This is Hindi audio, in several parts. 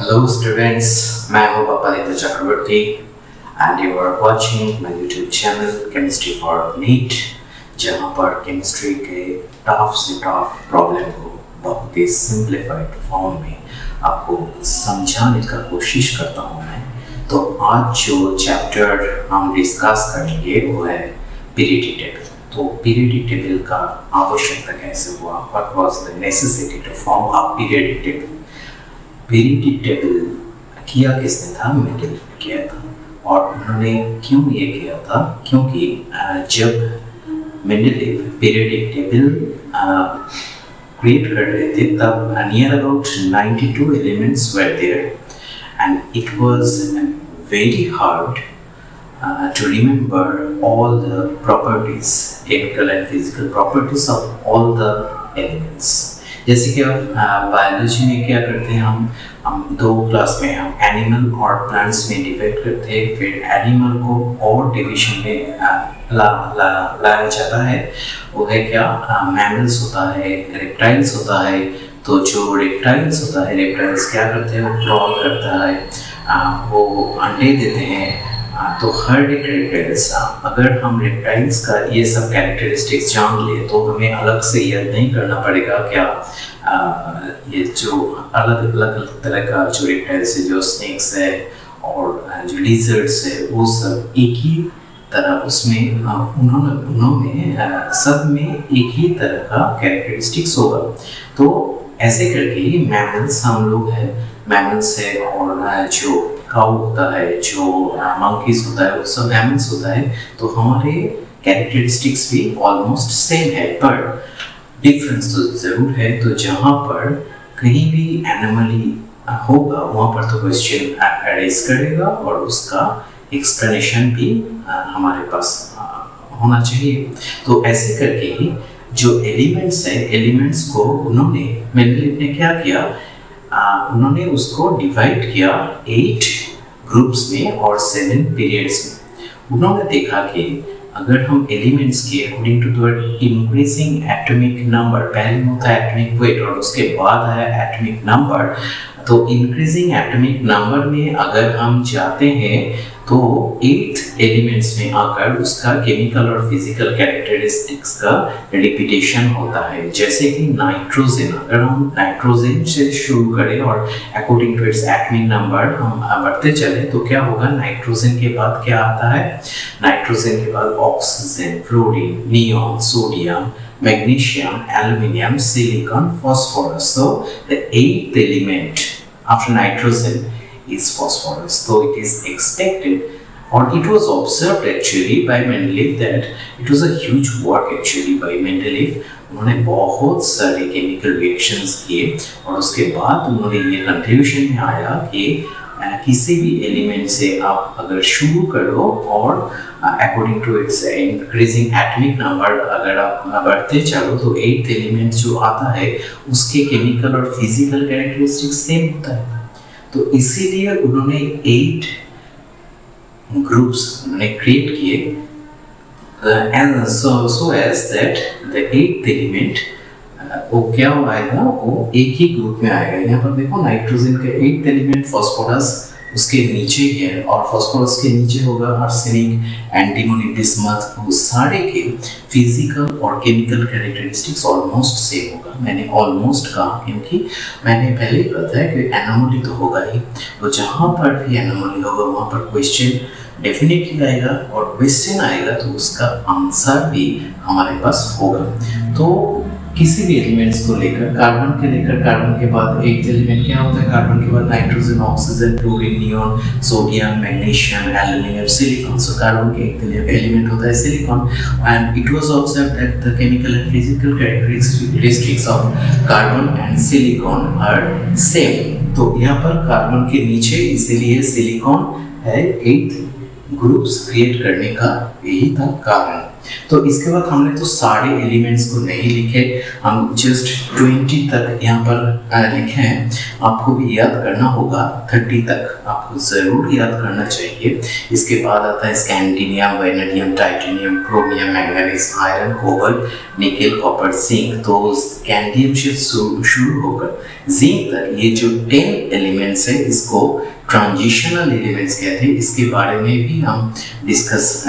Hello students, मैं हूँ पप्पादित्य चक्रवर्ती and you are watching my YouTube channel Chemistry for NEET, जहाँ पर केमिस्ट्री के टफ से टफ प्रॉब्लम को बहुत ही सिंप्लीफाइड फॉर्म में आपको समझाने का कोशिश करता हूँ मैं। तो आज जो चैप्टर हम डिस्कस करेंगे वो है पीरियडिक टेबल। तो पीरियडिक टेबल का आवश्यकता कैसे हुआ, what was the necessity to form a periodic table. Periodic table किया किसने था? मेंडल ने किया था। और उन्होंने क्यों ये किया था? क्योंकि जब मेंडल पीरियडिक टेबल क्रिएट कर रहे थे तब near about 92 elements were there and it was very hard to remember all the properties, chemical and physical properties of all the elements। जैसे कि आप बायोलॉजी में क्या करते हैं, हम दो क्लास में हम एनिमल और प्लांट्स में डिवाइड करते हैं। फिर एनिमल को और डिवीजन में लाया जाता है। वो है क्या? मैमल्स होता है, रेप्टाइल्स होता है। तो जो रेप्टाइल्स होता है, रेप्टाइल्स क्या करते हैं? वो क्रॉल करता है, वो अंडे देते हैं। तो हर एक रेप्टाइल्स, अगर हम रेप्टाइल्स का ये सब कैरेक्टरिस्टिक्स जान ले तो हमें अलग से याद नहीं करना पड़ेगा क्या ये जो अलग अलग तरह का जो रेप्टाइल्स है, जो स्नेक्स है और जो लिजर्ड्स है, वो सब एक ही तरह उसमें उन्होंने सब में एक ही तरह का कैरेक्टरिस्टिक्स होगा। तो ऐसे करके मैमल्स हम लोग हैं, मैमल्स है, और जो काऊ होता है, जो मंकीज होता है, वो सब मैमल्स होता है। तो हमारे कैरेक्टरिस्टिक्स भी ऑलमोस्ट सेम है, पर डिफरेंस तो ज़रूर है। तो जहाँ पर कहीं भी एनिमली होगा वहाँ पर तो क्वेश्चन अरेज करेगा और उसका एक्सप्लेनेशन भी हमारे पास होना चाहिए। तो ऐसे करके जो एलिमेंट्स है, एलिमेंट्स को उन्होंने मेंडलीव ने क्या किया, उन्होंने उसको डिवाइड किया 8 ग्रुप्स में और 7 पीरियड्स में। उन्होंने देखा कि अगर हम एलिमेंट्स के according to the increasing atomic number, पहले होता है एटॉमिक वेट और उसके बाद आया एटॉमिक नंबर। तो इंक्रीजिंग एटॉमिक नंबर में अगर हम जाते हैं तो 8 एलिमेंट्स में आकर उसका केमिकल और फिजिकल कैरेक्टरिस्टिक्स का रिपीटेशन होता है। जैसे कि नाइट्रोजन, अगर हम नाइट्रोजन से शुरू करें और according to its atomic number हम बढ़ते चले तो क्या होगा? नाइट्रोजन के बाद क्या आता है? नाइट्रोजन के बाद oxygen, fluorine, neon, sodium, magnesium, aluminium, silicon, phosphorus. So the 8th element after nitrogen is phosphorus. So it is expected, or it was observed actually by Mendeleev that it was a huge work actually by Mendeleev। उन्होंने बहुत सारे केमिकल रिएक्शंस किए और उसके बाद उन्होंने ये कंक्लूजन में आया कि किसी भी एलिमेंट से आप अगर शुरू करो और according to its increasing atomic number अगर आप बढ़ते चलो तो 8th एलिमेंट जो आता है उसके केमिकल और फिजिकल कैरेक्टरिस्टिक्स सेम होता है। तो इसीलिए उन्होंने 8 ग्रुप्स उन्होंने क्रिएट किए and so as that the 8th element वो क्या आएगा? वो एक ही ग्रुप में आएगा। यहाँ पर देखो नाइट्रोजन के 8th एलिमेंट फास्फोरस उसके नीचे ही है और फास्फोरस के नीचे होगा आर्सेनिक, एंटीमोनी, बिस्मथ। वो सारे के फिजिकल और केमिकल कैरेक्टरिस्टिक्स ऑलमोस्ट सेम होगा। मैंने ऑलमोस्ट कहा क्योंकि मैंने पहले ही बताया कि एनोमली तो होगा ही। तो जहाँ पर भी एनोमली होगा वहाँ पर क्वेश्चन डेफिनेटली आएगा और क्वेश्चन आएगा तो उसका आंसर भी हमारे पास होगा। तो किसी भी एलिमेंट्स को लेकर कार्बन के बाद 8th एलिमेंट क्या होता है? कार्बन के बाद nitrogen, oxygen, chlorine, neon, sodium, magnesium, aluminium, silicon. So carbon के 8th एलिमेंट होता है silicon and it was observed that the chemical and physical characteristics of carbon and silicon are same. तो यहाँ पर कार्बन के नीचे इसीलिए सिलिकॉन है 8th ग्रुप्स क्रिएट करने का यही था कारण। तो इसके बाद हमने तो सारे एलिमेंट्स को नहीं लिखे, हम जस्ट 20 तक यहाँ पर लिखे हैं। आपको भी याद करना होगा, 30 तक आपको ज़रूर याद करना चाहिए। इसके बाद आता है scandium, vanadium, titanium, chromium, manganese, iron, cobalt, nickel, copper, zinc. तो स्कैंडियम से शुरू होकर जिंक तक ये जो 10 एलिमेंट्स एलिमेंट्स है इसको ट्रांजिशनल एलिमेंट्स कहते हैं। इसके बारे में भी हम डिस्कस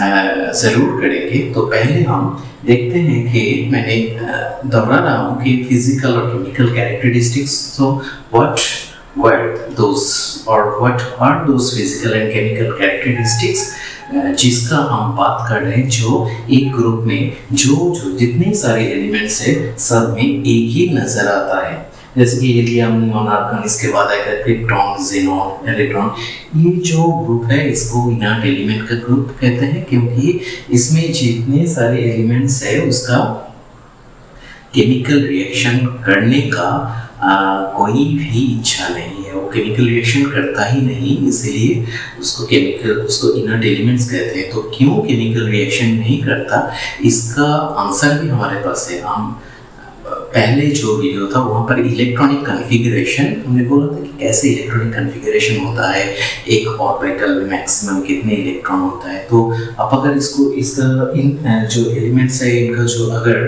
ज़रूर करेंगे। तो पहले हम देखते हैं कि मैंने दोहरा रहा हूँ कि फिजिकल और केमिकल कैरेक्टरिस्टिक्स, तो व्हाट वर दोज और what are those physical and chemical characteristics जिसका हम बात कर रहे हैं, जो एक ग्रुप में जो जितने सारे एलिमेंट्स है सब में एक ही नजर आता है। जैसे कि हीलियम, नियॉन, आर्गन, इसके बाद आएगा क्रिप्टॉन, ज़ेनॉन, इलेक्ट्रॉन। ये जो ग्रुप है इसको इनर्ट एलिमेंट का ग्रुप कहते हैं, क्योंकि इसमें जितने सारे एलिमेंट्स है उसका केमिकल रिएक्शन करने का कोई भी इच्छा नहीं है, वो केमिकल रिएक्शन करता ही नहीं, इसलिए उसको इनर्ट एलिमेंट्स कहते हैं। तो क्यों केमिकल रिएक्शन नहीं करता, इसका आंसर भी हमारे पास है। हम पहले जो वीडियो था वहाँ पर इलेक्ट्रॉनिक कन्फिगरेशन हमने बोला था कि कैसे इलेक्ट्रॉनिक कन्फिगरेशन होता है, एक ऑर्बिटल में मैक्सिमम कितने इलेक्ट्रॉन होता है। तो आप अगर इसका इन जो एलिमेंट्स है इनका जो अगर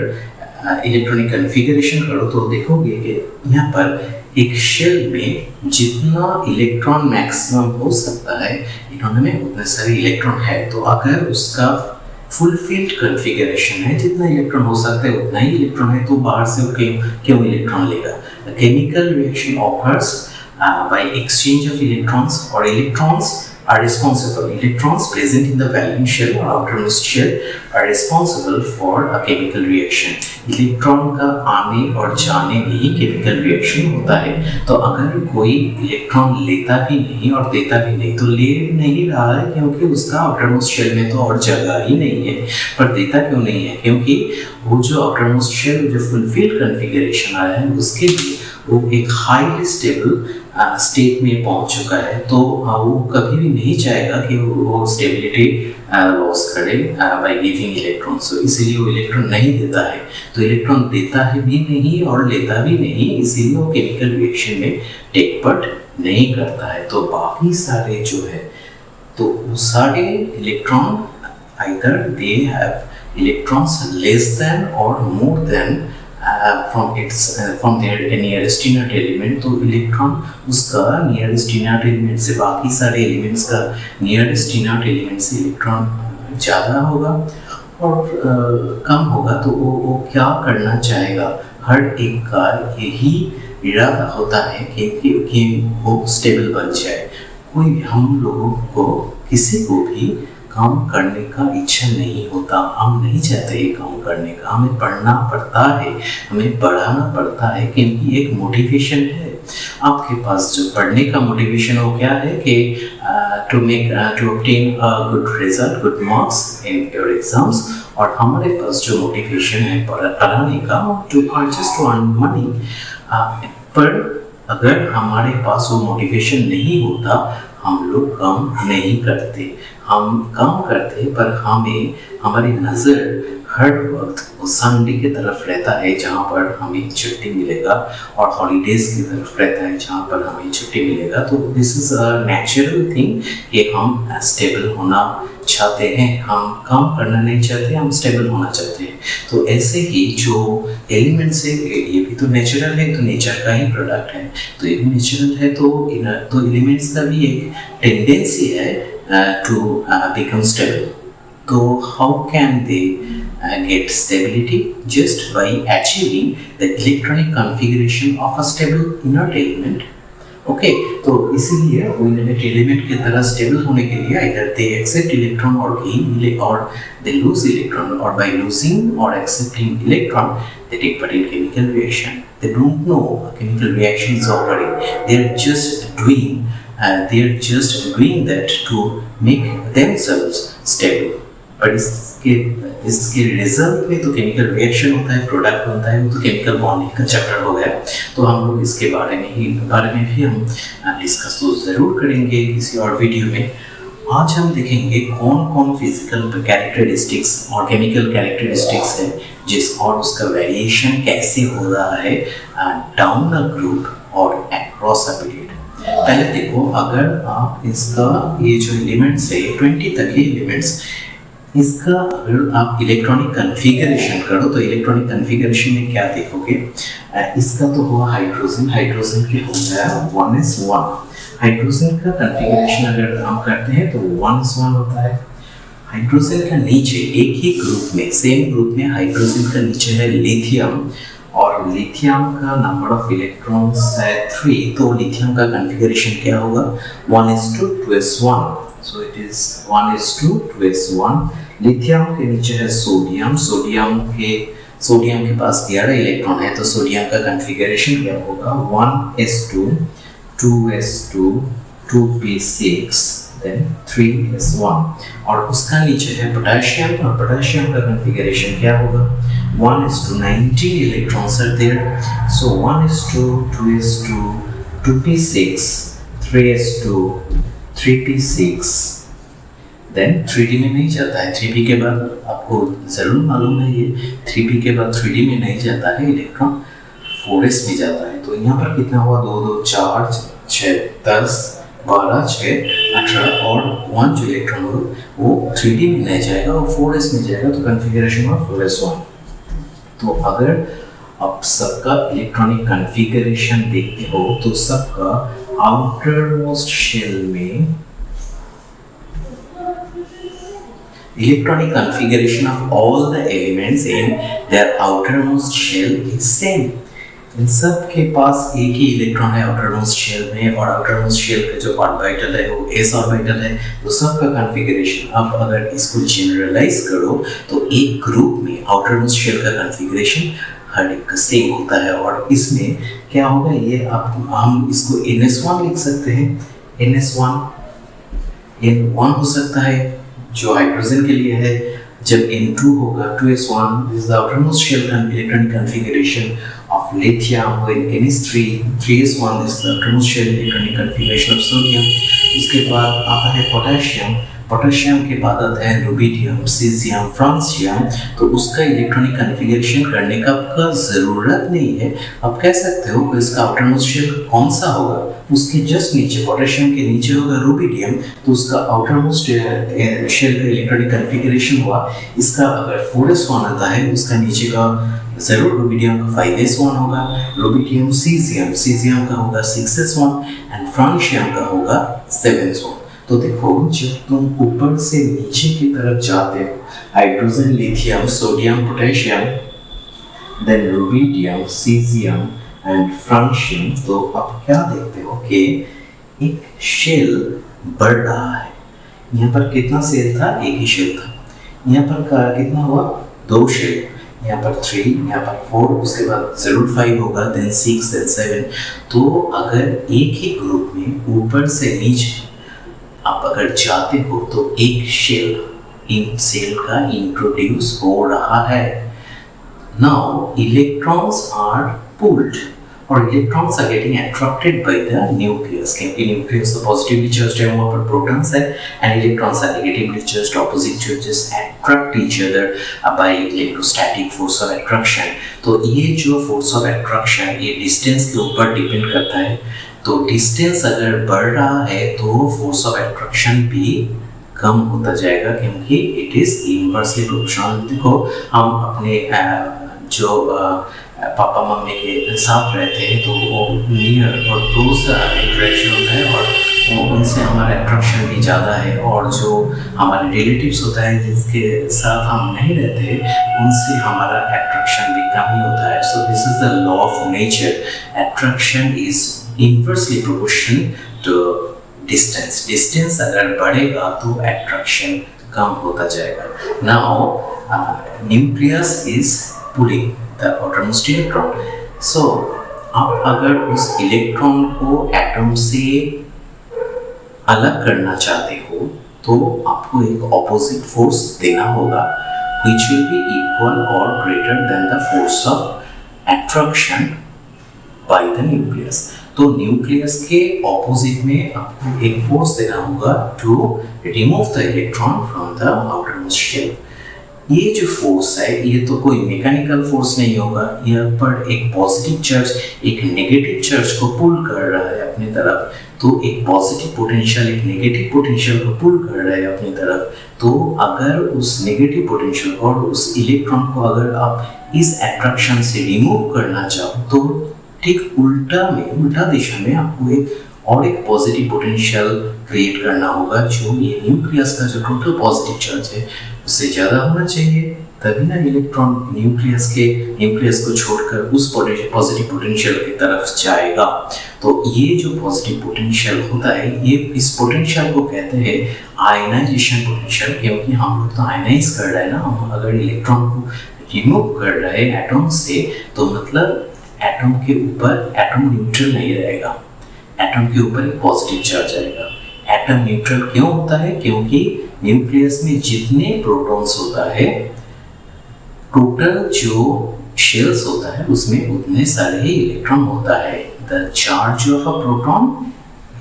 इलेक्ट्रॉनिक कन्फिगरेशन करो तो देखोगे कि यहाँ पर एक शेल में जितना इलेक्ट्रॉन मैक्सिमम हो सकता है इन्होंने में उतने सारे इलेक्ट्रॉन है। तो अगर उसका फुलफिल्ड कन्फिगरेशन है, जितना इलेक्ट्रॉन हो सकता है उतना ही इलेक्ट्रॉन है, तो बाहर से क्यों इलेक्ट्रॉन लेगा। Chemical reaction occurs by exchange of electrons, और electrons are responsible. Electrons present in the valence shell or outermost shell are responsible for a chemical reaction. Electron का आने और जाने में ही केमिकल रिएक्शन होता है। तो अगर कोई इलेक्ट्रॉन लेता भी नहीं और देता भी नहीं, तो ले नहीं रहा है क्योंकि उसका आउटरमोस्ट शेल में तो और जगह ही नहीं है। पर देता क्यों नहीं है, क्योंकि वो जो आउटरमोस्ट शेल जो फुलफिल्ड कन्फिगरेशन आया है उसके लिए वो एक हाईली स्टेबल स्टेट में पहुंच चुका है। तो वो कभी भी नहीं चाहेगा कि वो स्टेबिलिटी लॉस करे बाय गिविंग इलेक्ट्रॉन्स। तो इसीलिए वो इलेक्ट्रॉन नहीं देता है। तो इलेक्ट्रॉन देता है भी नहीं और लेता भी नहीं, इसीलिए वो केमिकल रिएक्शन में टेक पार्ट नहीं करता है। तो बाकी सारे जो है तो वो सारे electron either they have electrons less than और more than from their nearest inert element। तो इलेक्ट्रॉन उसका नियरेस्ट इनर्ट एलिमेंट से बाकी सारे एलिमेंट्स का नियरेस्ट इनर्ट एलिमेंट से इलेक्ट्रॉन ज़्यादा होगा और कम होगा। तो वो क्या करना चाहेगा, हर एक का यही इरादा होता है कि वो स्टेबल बन जाए। कोई हम लोगों को किसी को भी काम करने का इच्छा नहीं होता, हम नहीं चाहते ये काम करने का। हमें पढ़ना पड़ता है, हमें पढ़ाना पड़ता है, क्योंकि एक मोटिवेशन है। आपके पास जो पढ़ने का मोटिवेशन हो क्या है कि to obtain good result, good marks in your exams. और हमारे पास जो मोटिवेशन है पढ़ाने का टू अर्न मनी। पर अगर हमारे पास वो मोटिवेशन नहीं होता हम लोग काम नहीं करते। हम काम करते पर हमारी नज़र हर वक्त उस संडे की तरफ रहता है जहाँ पर हमें छुट्टी मिलेगा, और हॉलीडेज की तरफ रहता है जहाँ पर हमें छुट्टी मिलेगा। तो this is a natural thing कि हम स्टेबल होना चाहते हैं, हम काम करना नहीं चाहते, हम स्टेबल होना चाहते हैं। तो ऐसे ही जो एलिमेंट्स है ये भी तो नेचुरल है, तो नेचर का ही प्रोडक्ट है, तो ये भी नेचुरल है। तो एलिमेंट्स का भी एक टेंडेंसी है to become stable. So how can they get stability? Just by achieving the electronic configuration of a stable inert element. Okay, तो इसीलिए वो इनर्ट एलिमेंट की तरह स्टेबल होने के लिए either they accept electron or gain or they lose electron, or by losing or accepting electron they take part in chemical reaction. They don't know a chemical reaction is occurring. They are just doing that to make themselves stable. पर इसके रिजल्ट में तो केमिकल रिएक्शन होता है, प्रोडक्ट बनता है, वो तो केमिकल बॉन्डिंग का चैप्टर हो गया। तो हम लोग इसके बारे में भी हम डिस्कस तो ज़रूर करेंगे किसी और वीडियो में। आज हम देखेंगे कौन कौन फिजिकल कैरेक्टरिस्टिक्स और केमिकल कैरेक्टरिस्टिक्स है और उसका वेरिएशन कैसे हो रहा है डाउन अ ग्रुप और अक्रॉस अ पीरियड। पहले देखो, अगर आप इसका ये जो एलिमेंट्स है 20 तक के एलिमेंट्स इसका अगर आप इलेक्ट्रॉनिक कन्फिगरेशन करो तो इलेक्ट्रॉनिक कन्फिगरेशन में क्या देखोगे, इसका तो हुआ हाइड्रोजन, हाइड्रोजन के हो गया 1s1। हाइड्रोजन का कन्फिगरेशन अगर हम करते हैं तो 1s1 होता है। हाइड्रोजन का नीचे एक ही ग्रुप में, सेम ग्रुप में हाइड्रोजन का नीचे है लिथियम, और लिथियम का नंबर ऑफ इलेक्ट्रॉन्स है 3, तो लिथियम का कन्फिगरेशन क्या होगा 1:2s1। So it is 1:2s1। Lithium के नीचे है सोडियम, सोडियम के पास 11 इलेक्ट्रॉन है, तो सोडियम का कन्फिगरेशन क्या होगा 1s2, 2s2, 2p6, then 3s1। और उसका नीचे है पोटेशियम, और पोटेशियम का कन्फिगरेशन क्या होगा 1:19 electrons are there, so 1:2, 2s2, 2p6, 3s2, 3p6, then 3d में नहीं जाता है। 3p के बाद आपको ज़रूर मालूम है ये 3p के बाद 3d में नहीं जाता है इलेक्ट्रॉन, 4s में जाता है। तो यहाँ पर कितना हुआ 2 2 4 6 10 12 6 18 और 1 जो इलेक्ट्रॉन हो वो 3d में नहीं जाएगा, वो 4s में जाएगा, तो कन्फिगरेशन हुआ 4s1। तो अगर आप सबका इलेक्ट्रॉनिक कन्फिगरेशन देखते हो तो सबका आउटर मोस्ट शेल में electronic configuration of all the elements in their outermost shell is same। इन सब के पास एक ही इलेक्ट्रॉन है आउटरमोस्ट शेल में, और आउटरमोस्ट शेल का जो ऑर्बिटल है वो s ऑर्बिटल है, तो सबका कॉन्फ़िगरेशन। अब अगर इसको जनरलाइज करो तो एक ग्रुप में आउटरमोस्ट शेल का कॉन्फ़िगरेशन हर एक सेम होता है, और इसमें क्या होगा ये हम इसको ns1 लिख सकते हैं। ns1 n1 हो सकता है जो हाइड्रोजन के लिए है, जब n2 होगा 2s1, this is the outermost shell electronic configuration of lithium, when ns3 3s1 is the outermost shell electronic configuration of sodium। उसके बाद आता है पोटेशियम, पोटेशियम के बाद आता है रुबिडियम, सीजियम, फ्रांसियम, तो उसका इलेक्ट्रॉनिक कॉन्फ़िगरेशन करने का आपका ज़रूरत नहीं है। आप कह सकते हो कि इसका आउटरमोस्ट शेल कौन सा होगा, उसके जस्ट नीचे पोटेशियम के नीचे होगा रुबिडियम, तो उसका आउटरमोस्ट शेल का इलेक्ट्रॉनिक कॉन्फ़िगरेशन हुआ। इसका अगर 4s1 आता है उसका नीचे का जरूर रुबिडियम का 5s1 होगा, रुबिडियम सीजियम का होगा 6s1 एंड फ्रांसियम का होगा 7s1। तो देखो जब तुम ऊपर से नीचे की तरफ जाते हो, hydrogen, lithium, sodium, potassium, then rubidium, caesium and francium, तो आप क्या देखते हो कि एक शेल बढ़ रहा है। यहाँ पर कितना शेल था, एक ही शेल था। यहाँ पर कितना हुआ, 2 शेल, यहाँ पर 3, यहाँ पर 4, उसके बाद जरूर 5 होगा, देन 6, देन 7। तो अगर एक ही ग्रुप में ऊपर से नीचे आप अगर जाते हो तो एक शेल का इंट्रोड्यूस हो रहा है। नाउ इलेक्ट्रॉन्स आर पुल्ड, और electrons are getting attracted by the nucleus, क्योंकि न्यूक्लियस तो पॉजिटिवली चार्ज्ड है, वहाँ पर प्रोटॉन्स है, and electrons are negatively charged, opposite charges attract each other by electrostatic force of attraction. तो ये जो फोर्स ऑफ अट्रैक्शन ये डिस्टेंस के ऊपर डिपेंड करता है। तो डिस्टेंस अगर बढ़ रहा है तो फोर्स ऑफ अट्रैक्शन भी कम होता जाएगा, क्योंकि इट इज इनवर्सली प्रोपोर्शनल। देखो हम अपने जो पापा मम्मी के साथ रहते हैं तो वो नियर और क्लोज इंटरेक्शन होता है, और उनसे हमारा अट्रैक्शन भी ज़्यादा है, और जो हमारे रिलेटिव्स होता है जिसके साथ हम नहीं रहते उनसे हमारा अट्रैक्शन भी कम ही होता है। So this is the law of nature, attraction is inversely proportional to distance. Distance अगर बढ़ेगा तो अट्रैक्शन कम होता जाएगा। Now nucleus is pulling the outermost electron। So आप अगर उस इलेक्ट्रॉन को एटम से अलग करना चाहते हो तो आपको एक ऑपोजिट फोर्स देना होगा which will be equal or greater than the force of attraction by the nucleus। तो न्यूक्लियस के ऑपोजिट में आपको एक फोर्स देना होगा to remove the electron from the outermost shell. ये जो फोर्स है ये तो कोई मैकेनिकल फोर्स नहीं होगा, यहाँ पर एक पॉजिटिव चार्ज एक नेगेटिव चार्ज को पुल कर रहा है अपनी तरफ। तो एक पॉजिटिव पोटेंशियल एक नेगेटिव पोटेंशियल को पुल कर रहा है अपनी तरफ। तो अगर उस नेगेटिव पोटेंशियल और उस इलेक्ट्रॉन को अगर आप इस अट्रैक्शन से रिमूव करना चाहो तो ठीक उल्टा दिशा में आपको एक पॉजिटिव पोटेंशियल क्रिएट करना होगा, जो ये न्यूक्लियस का जो टोटल पॉजिटिव चार्ज है उससे ज़्यादा होना चाहिए, तभी ना इलेक्ट्रॉन न्यूक्लियस को छोड़कर उस पॉजिटिव पोटेंशियल की तरफ जाएगा। तो ये जो पॉजिटिव पोटेंशियल होता है, ये इस पोटेंशियल को कहते हैं आयनाइजेशन पोटेंशियल, क्योंकि हम लोग तो आयनाइज कर रहे हैं ना। हम अगर इलेक्ट्रॉन को रिमूव कर रहे हैं एटम से, तो मतलब एटम के ऊपर एटम न्यूट्रल नहीं रहेगा, एटम के ऊपर एक पॉजिटिव चार्ज आएगा। एटम न्यूट्रल क्यों होता है? क्योंकि न्यूक्लियस में जितने प्रोटॉन्स होता है, टोटल जो शेल्स होता है उसमें उतने सारे ही इलेक्ट्रॉन होता है। The charge of a proton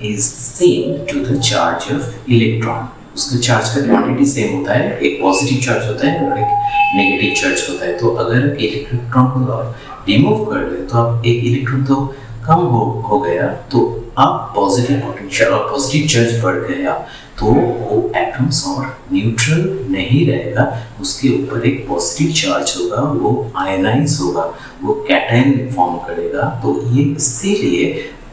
is same to the charge of electron. उसका चार्ज का क्वांटिटी सेम होता है, एक पॉजिटिव चार्ज होता है और एक नेगेटिव चार्ज होता है। तो अगर एक इलेक्ट्रॉन को आप रिमूव कर रहे तो आप एक इलेक्ट्रॉन तो कम हो गया, तो अब पॉजिटिव पोटेंशियल और पॉजिटिव चार्ज बढ़ गया, तो वो एटम्स और न्यूट्रल नहीं रहेगा, उसके ऊपर एक पॉजिटिव चार्ज होगा, वो आयनाइज होगा, वो कैटायन फॉर्म करेगा। तो ये इसीलिए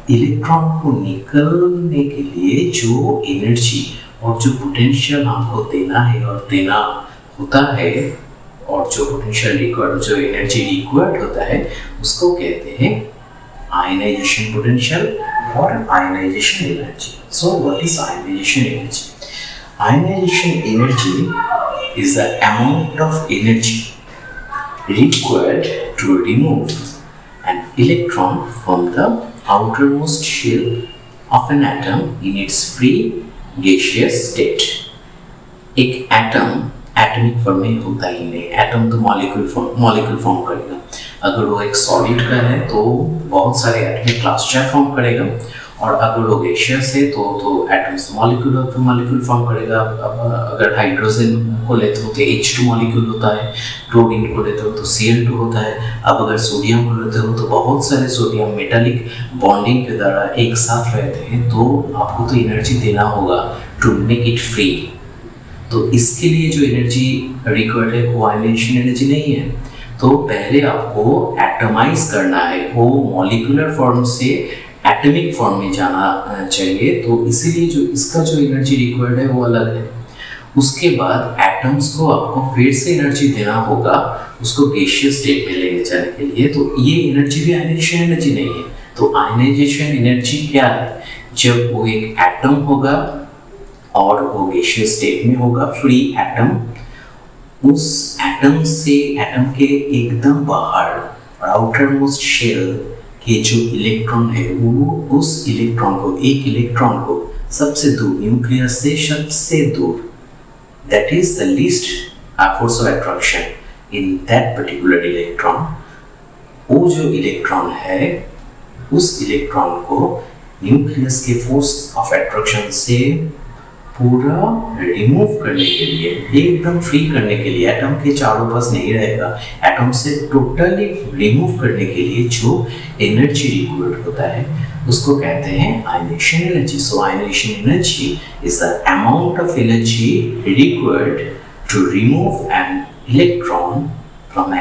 इलेक्ट्रॉन को निकलने के लिए जो एनर्जी और जो पोटेंशियल हमको देना है और देना होता है, और जो पोटेंशियल रिक्वायर्ड, जो एनर्जी रिक्वायर्ड होता है, उसको कहते हैं ionization potential or ionization energy. So what is ionization energy? Ionization energy is the amount of energy required to remove an electron from the outermost shell of an atom in its free gaseous state. एक एटमिक फॉर्म में होता ही नहीं, एटम तो मॉलिक्यूल फॉर्म करेगा। अगर वो एक सॉलिड का है तो बहुत सारे एटमिक क्लस्टर फॉर्म करेगा, और अगर वो गैसियस है तो एटम्स मॉलिक्यूल फॉर्म करेगा। अगर हाइड्रोजन को लेते हो तो H2 मॉलिक्यूल होता है, क्लोरीन को लेते हो तो Cl2 होता है। अब अगर सोडियम को लेते हो तो बहुत सारे सोडियम मेटालिक बॉन्डिंग के द्वारा एक साथ रहते हैं, तो आपको तो एनर्जी देना होगा टू मेक इट फ्री। तो इसके लिए जो एनर्जी रिक्वायर्ड है वो आयनाइजेशन एनर्जी नहीं है। तो पहले आपको एटमाइज करना है, वो मॉलिक्यूलर फॉर्म से एटॉमिक फॉर्म में जाना चाहिए। तो इसीलिए जो इसका जो एनर्जी रिक्वायर्ड है वो अलग है। उसके बाद एटम्स को आपको फिर से एनर्जी देना होगा उसको गैसियस स्टेट में लेके जाने के लिए। तो ये एनर्जी भी आयनाइजेशन एनर्जी नहीं है। तो आयनाइजेशन एनर्जी क्या है? जब वो एक एटम होगा और वो गैसियस स्टेट में होगा, फ्री एटम, उस एटम के एकदम बाहर और आउटर मोस्ट शेल के जो इलेक्ट्रॉन है, वो उस एक इलेक्ट्रॉन को सबसे दूर, न्यूक्लियस से सबसे दूर, that is the least force of attraction in that particular electron. वो जो इलेक्ट्रॉन है, उस इलेक्ट्रॉन को न्यूक्लियस के फोर्स ऑफ अट्रैक्शन से पूरा रिमूव करने के लिए, एकदम फ्री करने के लिए, एटम के चारों पास नहीं रहेगा, एटम से टोटली रिमूव करने के लिए जो एनर्जी रिक्वायर्ड होता है उसको कहते हैं ionization energy. So ionization energy is the amount of energy required to remove an electron from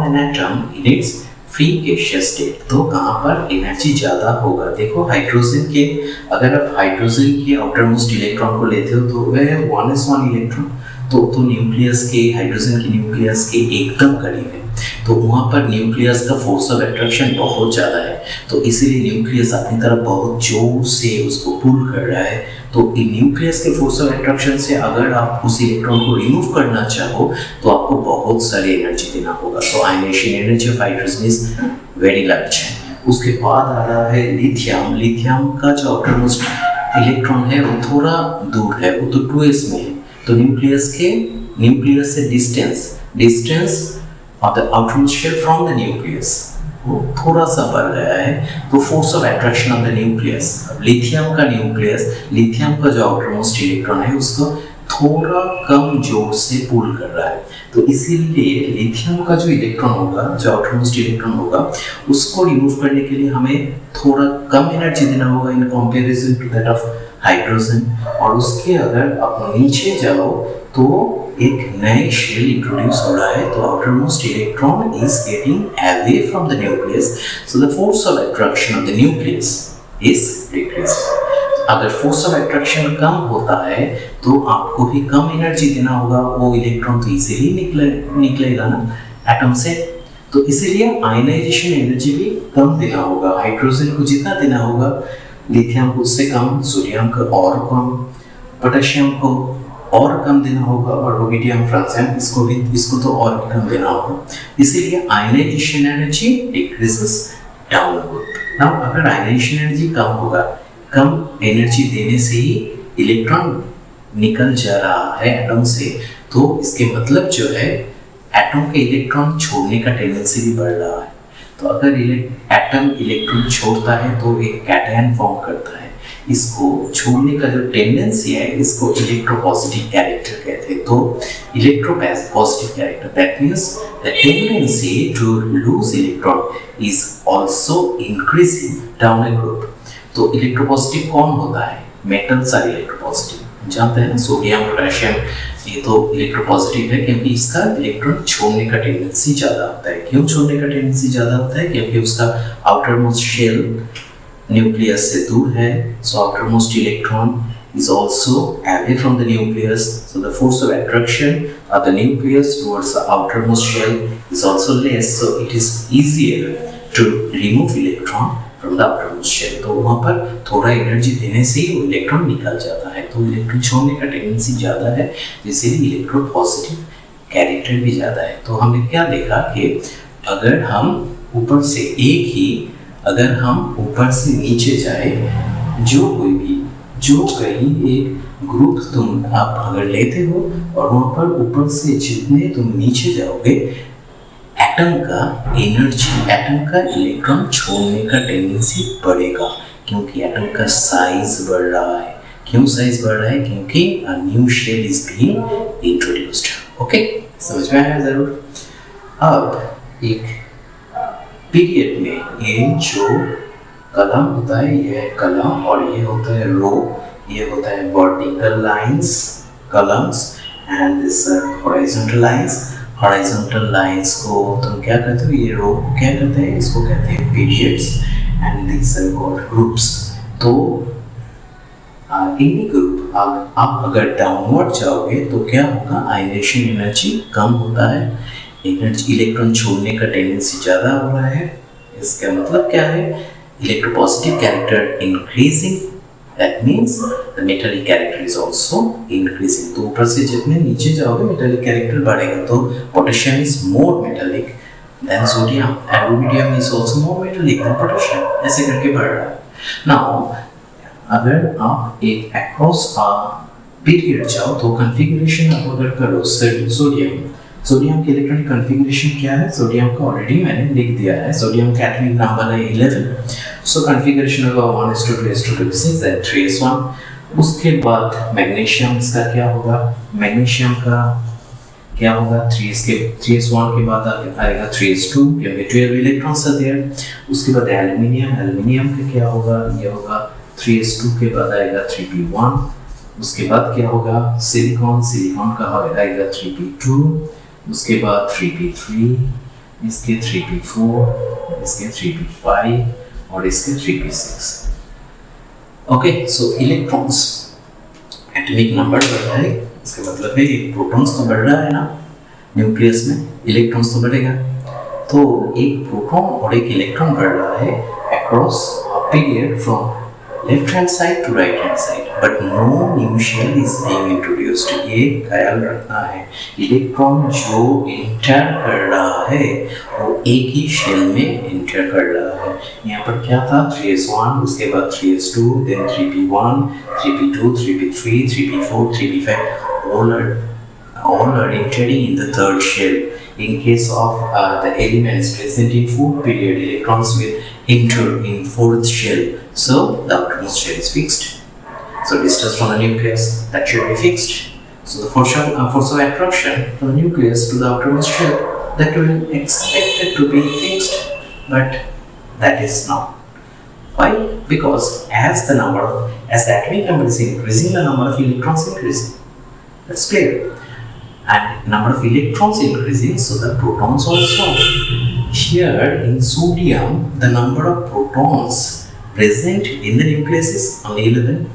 an atom in its free gaseous state. तो कहाँ पर एनर्जी ज़्यादा होगा? देखो अगर आप हाइड्रोजन के आउटर मोस्ट इलेक्ट्रॉन को लेते हो तो वह 1s1 इलेक्ट्रॉन तो न्यूक्लियस के, हाइड्रोजन के न्यूक्लियस के एकदम करीब है। तो वहाँ पर न्यूक्लियस का फोर्स ऑफ अट्रैक्शन बहुत ज़्यादा है, तो इसीलिए न्यूक्लियस अपनी तरफ बहुत जोर से उसको पुल कर रहा है। तो न्यूक्लियस के फोर्स ऑफ अट्रैक्शन से अगर आप उस इलेक्ट्रॉन को रिमूव करना चाहो तो आपको बहुत सारी एनर्जी देना होगा। तो ionization energy of hydrogen is very large. उसके बाद आ रहा है लिथियम का जो आउटर मोस्ट इलेक्ट्रॉन है वो थोड़ा दूर है, वो तो 2s में है। तो न्यूक्लियस से distance of the outermost shell from the nucleus वो थोड़ा सा बढ़ गया है। तो force of attraction of the nucleus, lithium का जो आउटर मोस्ट इलेक्ट्रॉन है उसको थोड़ा कम जोर से पुल कर रहा है। तो इसीलिए लिथियम का जो इलेक्ट्रॉन होगा, जो आउटरमोस्ट इलेक्ट्रॉन होगा, उसको रिमूव करने के लिए हमें थोड़ा कम एनर्जी देना होगा in comparison to that of hydrogen. और उसके अगर आप नीचे जाओ तो एक नए शेल इंट्रोड्यूस हो रहा है, तो outermost electron is getting away from the nucleus, so the force of attraction of the nucleus is decreasing. अगर फोर्स ऑफ अट्रैक्शन कम होता है तो आपको भी कम एनर्जी देना होगा, वो इलेक्ट्रॉन तो इजीली निकलेगा ना एटम से। तो इसीलिए आयनाइजेशन एनर्जी भी कम देना होगा। हाइड्रोजन को जितना देना होगा, लिथियम को उससे कम, सोडियम को और कम, पोटेशियम को और कम देना होगा, और रुबिडियम, फ्रांसियम इसको तो और भी कम देना होगा। इसीलिए ionization energy decreases downward. Now अगर आयनाइजेशन एनर्जी कम होगा, कम एनर्जी देने से ही इलेक्ट्रॉन निकल जा रहा है एटम से, तो इसके मतलब जो है एटम के इलेक्ट्रॉन छोड़ने का टेंडेंसी भी बढ़ रहा है। तो अगर एटम इलेक्ट्रॉन छोड़ता है तो एक कैटायन फॉर्म करता है। इसको छोड़ने का जो टेंडेंसी है, इसको इलेक्ट्रोपॉजिटिव कैरेक्टर कहते हैं। तो electropositive character, that means the tendency to lose electron is also increasing down a group. तो इलेक्ट्रोपॉजिटिव कौन होता है? मेटल्स आर इलेक्ट्रोपॉजिटिव, जानते हैं ना, सोडियम, पोटेशियम, ये तो इलेक्ट्रोपॉजिटिव है क्योंकि इसका इलेक्ट्रॉन छोड़ने का टेंडेंसी ज़्यादा होता है। क्यों छोड़ने का टेंडेंसी ज़्यादा होता है? क्योंकि उसका आउटर मोस्ट शेल न्यूक्लियस से दूर है, so outer most electron is also away from the nucleus, so the force of attraction of the nucleus towards the outermost shell is also less, so it is easier to remove electron from the outermost shell। तो वहाँ पर थोड़ा एनर्जी देने से ही वो इलेक्ट्रॉन निकल जाता है, तो इलेक्ट्रॉन छोड़ने का टेंडेंसी ज़्यादा है, इसीलिए इलेक्ट्रोपॉजिटिव कैरेक्टर भी ज़्यादा है। तो हमने क्या देखा कि अगर हम ऊपर से अगर हम ऊपर से नीचे जाए, जो कहीं एक ग्रुप तुम आप अगर लेते हो और वहाँ पर ऊपर से जितने तुम नीचे जाओगे, एटम का इलेक्ट्रॉन छोड़ने का टेंडेंसी बढ़ेगा, क्योंकि एटम का साइज बढ़ रहा है। क्यों साइज बढ़ रहा है? क्योंकि a new shell is being introduced. Okay, समझ में आया जरूर। अब एक पीरियड में ये जो कलम होता है, ये है कलम, और ये होता है रो, ये होता है vertical lines, columns, and this horizontal lines. Horizontal lines को तुम क्या कहते हो? ये रो को क्या कहते हैं? इसको कहते हैं periods, and this are called groups. तो इन ग्रुप आप अगर डाउनवर्ड जाओगे तो क्या होगा? आयनाइजेशन एनर्जी कम होता है, एनर्जी इलेक्ट्रॉन छोड़ने का टेंडेंसी ज़्यादा हो रहा है। इसका मतलब क्या है? Electropositive character increasing, that means the metallic character is also increasing। तो ऊपर से जितने नीचे जाओगे metallic character बढ़ेगा। तो potassium is more metallic than sodium, and rubidium is also more metallic than potassium, ऐसे करके बढ़ रहा है। Now अगर आप एक across a period जाओ तो configuration आप अगर करो सोडियम की इलेक्ट्रॉनिक कॉन्फ़िगरेशन क्या है? सोडियम का ऑलरेडी मैंने लिख दिया है। सोडियम का एटॉमिक नंबर है 11, सो कॉन्फ़िगरेशन होगा 1:2:6 एंड 3:1। उसके बाद मैग्नीशियम इसका क्या होगा? मैग्नीशियम का क्या होगा? 3:1 के बाद आएगा 3:2, क्योंकि 12 इलेक्ट्रॉन्स आर देयर। उसके बाद एल्युमिनियम का क्या होगा? ये होगा 3:2 के बाद आएगा 3p1। उसके बाद क्या होगा? सिलिकॉन का आएगा 3p2, उसके बाद 3p3, इसके 3p4, इसके 3p5 और इसके 3p6। ओके, सो इलेक्ट्रॉन्स एटॉमिक नंबर बढ़ रहा है, इसका मतलब है प्रोटॉन्स तो बढ़ रहा है ना न्यूक्लियस में, इलेक्ट्रॉन्स तो बढ़ेगा। तो एक प्रोटॉन और एक इलेक्ट्रॉन बढ़ रहा है across a period from left hand side to right hand side, but no new shell is being introduced. ये ख्याल रखना है, इलेक्ट्रॉन जो इंटर कर रहा है वो एक ही शेल में इंटर कर रहा है। यहाँ पर क्या था? 3s1, उसके बाद 3s2, then 3p1, 3p2, 3p3, 3p4, 3p5, all are entering in the third shell. In case of the elements present in fourth period, electrons will enter in fourth shell, so the outermost shell is fixed. So distance from the nucleus, that should be fixed. So the force of attraction from the nucleus to the outermost shell, that will expected to be fixed, but that is not. Why? Because as the atomic number is increasing, the number of electrons increasing. That's clear. And number of electrons increasing, so the protons also. Here in sodium, the number of protons present in the nucleus is only 11.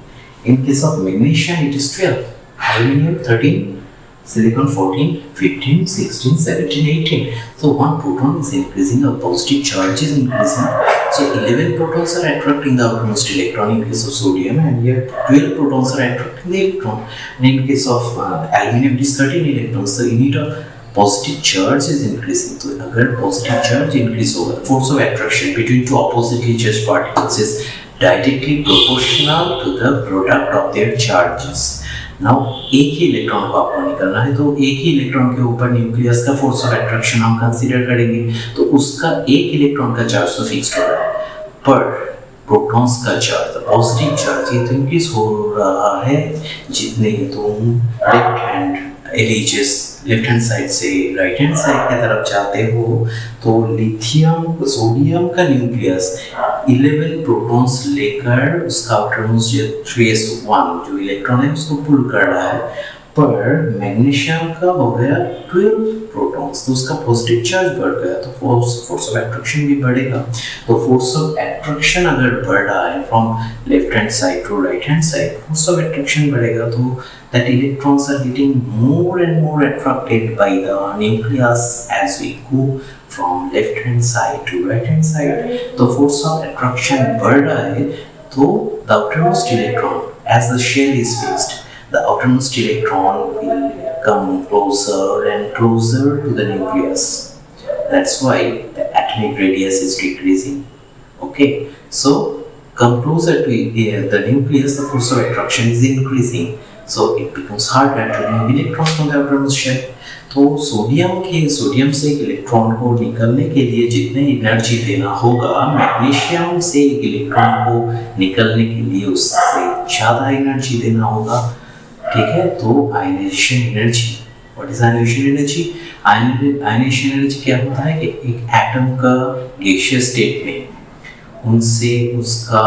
In case of magnesium, it is 12. Aluminum 13, silicon 14, 15, 16, 17, 18. So one proton is increasing, a positive charge is increasing. So 11 protons are attracting the outermost electron in case of sodium, and here 12 protons are attracting the electron. And in case of aluminum, it is 13 electrons. So unit of positive charge is increasing. So अगर positive charge increase होगा, the force of attraction between two oppositely charged particles is directly proportional to the product of their charges. Now एक ही इलेक्ट्रॉन को आपको निकलना है, तो एक ही इलेक्ट्रॉन के ऊपर न्यूक्लियस का फोर्स ऑफ अट्रैक्शन हम कंसीडर करेंगे, तो उसका एक इलेक्ट्रॉन का चार्ज तो फिक्स्ड हो रहा है, पर प्रोटॉन्स का चार्ज, पॉजिटिव चार्ज, ये तो इंक्रीज हो रहा है जितने तुम लेफ्ट हैंड साइड से राइट हैंड साइड की तरफ जाते हो। तो लिथियम सोडियम का न्यूक्लियस 11 प्रोटॉन्स लेकर उसका आउटरमोस्ट 3s1 जो इलेक्ट्रॉन है उसको पुल कर रहा है, पर मैग्नीशियम का हो गया 12 प्रोटॉन्स, तो उसका पॉजिटिव चार्ज बढ़ गया, तो फोर्स ऑफ अट्रैक्शन भी बढ़ेगा। तो फोर्स ऑफ अट्रैक्शन अगर बढ़ रहा है from left hand side to right hand side, force of attraction बढ़ेगा, तो that electrons are getting more and more attracted by the nucleus as we go from left hand side to right hand side. तो force of attraction बढ़ रहा है, तो the outermost electron, as the shell is fixed, the outermost electron will come closer and closer to the nucleus. That's why the atomic radius is decreasing. Okay, so come closer to the nucleus, the force of attraction is increasing. So it becomes harder to remove electrons from the outermost shell. तो सोडियम से एक इलेक्ट्रॉन को निकलने के लिए जितने एनर्जी देना होगा, मैग्नीशियम से एक इलेक्ट्रॉन को निकलने के लिए उससे ज़्यादा एनर्जी देना होगा। ठीक है, तो ionization energy, what is ionization energy? Ionization energy क्या होता है कि एक एटम का गैसियस स्टेट में उनसे उसका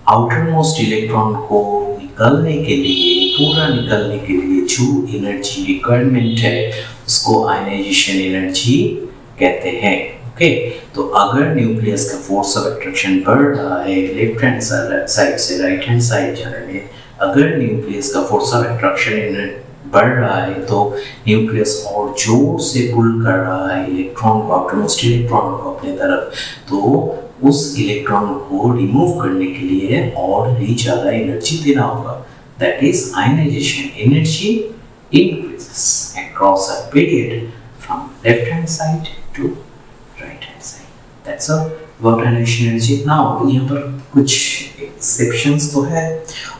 आउटरमोस्ट इलेक्ट्रॉन को निकलने के लिए, पूरा निकलने के लिए जो एनर्जी रिक्वायरमेंट है उसको आयनाइजेशन एनर्जी कहते हैं। ओके, तो अगर न्यूक्लियस का फोर्स ऑफ अट्रैक्शन बढ़ रहा है लेफ्ट हैंड साइड से राइट हैंड साइड जाने में, अगर न्यूक्लियस का फोर्स ऑफ अट्रैक्शन बढ़ रहा है तो न्यूक्लियस और जोर से पुल कर रहा है इलेक्ट्रॉन को, आउटरमोस्ट इलेक्ट्रॉन को अपने तरफ, तो उस इलेक्ट्रॉन को रिमूव करने के लिए और भी ज़्यादा एनर्जी देना होगा। That is ionization energy increases across a period from left hand side to right hand side. That's all about ionization energy. Now यहाँ पर कुछ exceptions तो है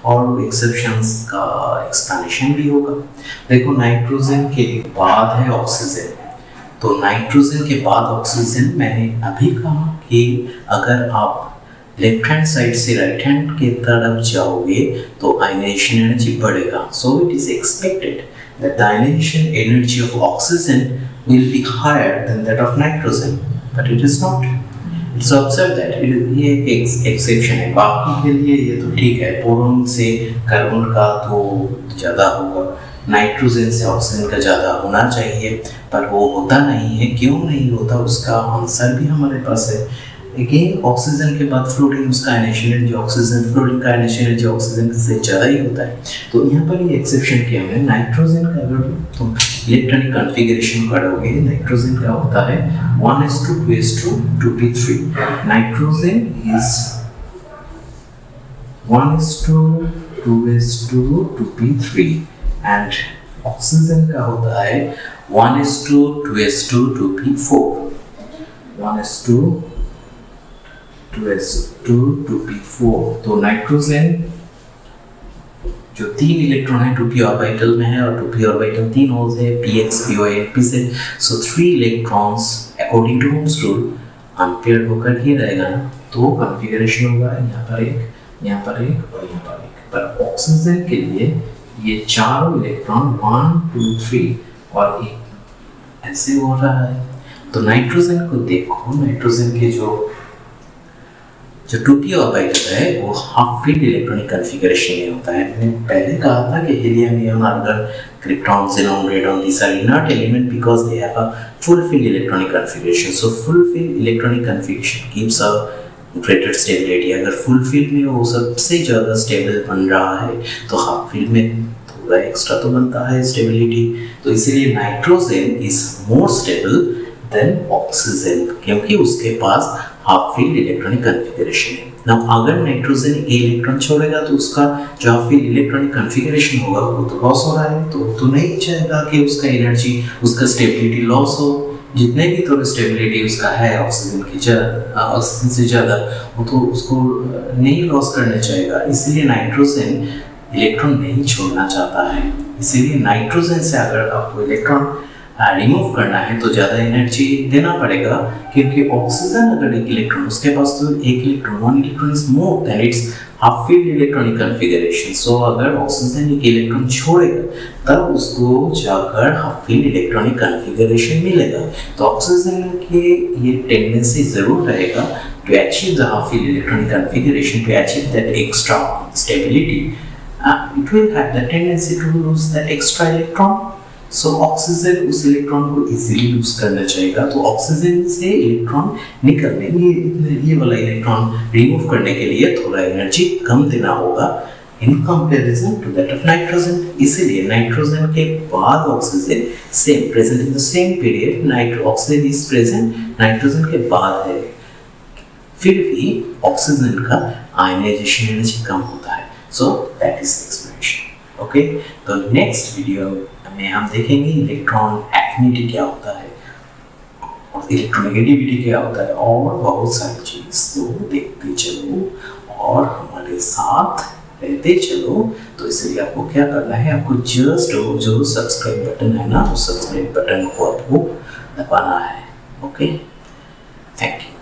और exceptions का explanation भी होगा। देखो, नाइट्रोजन के बाद है ऑक्सीजन, तो नाइट्रोजन के बाद ऑक्सीजन, मैंने अभी कहा कि अगर आप लेफ्ट हैंड साइड से राइट हैंड के तरफ जाओगे तो आयनाइजेशन एनर्जी बढ़ेगा। So it is expected that the ionization energy of oxygen will be higher than that of nitrogen, but it is not. It's observe that ये एक एक्सेप्शन है, बाकी के लिए ये तो ठीक है, बोरोन से कार्बन का तो ज़्यादा होगा, नाइट्रोजन से ऑक्सीजन का ज़्यादा होना चाहिए, पर वो होता नहीं है। क्यों नहीं होता, उसका आंसर भी हमारे पास है। अगेन ऑक्सीजन के बाद फ्लोरीन, उसका आयनाइजेशन एनर्जी ऑक्सीजन, फ्लोरीन का आयनाइजेशन एनर्जी ऑक्सीजन से ज़्यादा ही होता है। तो यहाँ पर ये एक्सेप्शन किया हुआ है। नाइट्रोजन का अगर तुम इलेक्ट्रॉनिक कॉन्फ़िगरेशन करोगे, नाइट्रोजन का होता है 1:2:2 2p3। Nitrogen is 1:2:2 2p3 and oxygen का होता है 1:2:2 2p4। 1:2:2 2p4। तो नाइट्रोजन जो 3 इलेक्ट्रॉन है 2p ऑर्बिटल में है, और 2p ऑर्बिटल 3 होल्स है, px py and pz। So 3 electrons according to ohm's rule unpaired होकर ही रहेगा ना, तो कॉन्फ़िगरेशन होगा यहाँ पर एक, यहाँ पर एक और यहाँ पर एक। पर ऑक्सीजन के लिए ये चारों इलेक्ट्रॉन 1 2 3 और एक ऐसे हो रहा है। तो नाइट्रोजन को देखो, नाइट्रोजन के जो 2p ऑर्बिटल है वो हाफ फील्ड इलेक्ट्रॉनिक कॉन्फ़िगरेशन में होता है। मैंने पहले कहा था कि helium, neon, argon, krypton, xenon, radon, these are inert element because they have a full field electronic configuration. So full field electronic configuration gives a greater stability. अगर full field में वो सबसे ज़्यादा स्टेबल बन रहा है तो हाफ फील्ड में थोड़ा एक्स्ट्रा तो बनता है स्टेबिलिटी। तो इसलिए nitrogen is more stable then oxygen क्योंकि उसके पास हाफ फील्ड इलेक्ट्रॉनिक कॉन्फ़िगरेशन है। नाउ अगर नाइट्रोजन ए इलेक्ट्रॉन छोड़ेगा तो उसका जो हाफ फील्ड इलेक्ट्रॉनिक कॉन्फ़िगरेशन होगा वो तो लॉस हो रहा है, तो नहीं चाहेगा कि उसका एनर्जी, उसका स्टेबिलिटी लॉस हो। जितने भी थोड़ी स्टेबिलिटी उसका है ऑक्सीजन से ज़्यादा, वो तो उसको नहीं लॉस करना चाहेगा। इसलिए नाइट्रोजन इलेक्ट्रॉन नहीं छोड़ना चाहता है। इसीलिए नाइट्रोजन से अगर आपको इलेक्ट्रॉन रिमूव करना है तो ज़्यादा एनर्जी देना पड़ेगा क्योंकि ऑक्सीजन अगर एक इलेक्ट्रॉन, उसके पास तो एक electron, 1 electron is more than its half filled electronic configuration. So अगर ऑक्सीजन एक इलेक्ट्रॉन छोड़ेगा तब उसको जाकर हाफ फील्ड इलेक्ट्रॉनिक कॉन्फ़िगरेशन मिलेगा। तो ऑक्सीजन के ये टेंडेंसी जरूर रहेगा to achieve the half filled electronic configuration, to achieve that extra stability, it will have the tendency to lose that extra electron. So oxygen उस इलेक्ट्रॉन को इजीली लूज करना चाहेगा। तो ऑक्सीजन से इलेक्ट्रॉन निकलने, ये वाला इलेक्ट्रॉन रिमूव करने के लिए थोड़ा एनर्जी कम देना होगा in comparison to that of nitrogen. इसीलिए नाइट्रोजन के बाद oxygen same present in the same period, oxygen is present nitrogen के बाद है, फिर भी ऑक्सीजन का आयनाइजेशन एनर्जी कम होता है। So that is the explanation. Okay, तो नेक्स्ट वीडियो में हम देखेंगे इलेक्ट्रॉन एफिनिटी क्या होता है और इलेक्ट्रोनेगेटिविटी क्या होता है और बहुत सारी चीज। तो देखते चलो और हमारे साथ रहते चलो। तो इसलिए आपको क्या करना है, आपको जस्ट जो सब्सक्राइब बटन है ना, उस सब्सक्राइब बटन को आपको दबाना है। Okay, thank you.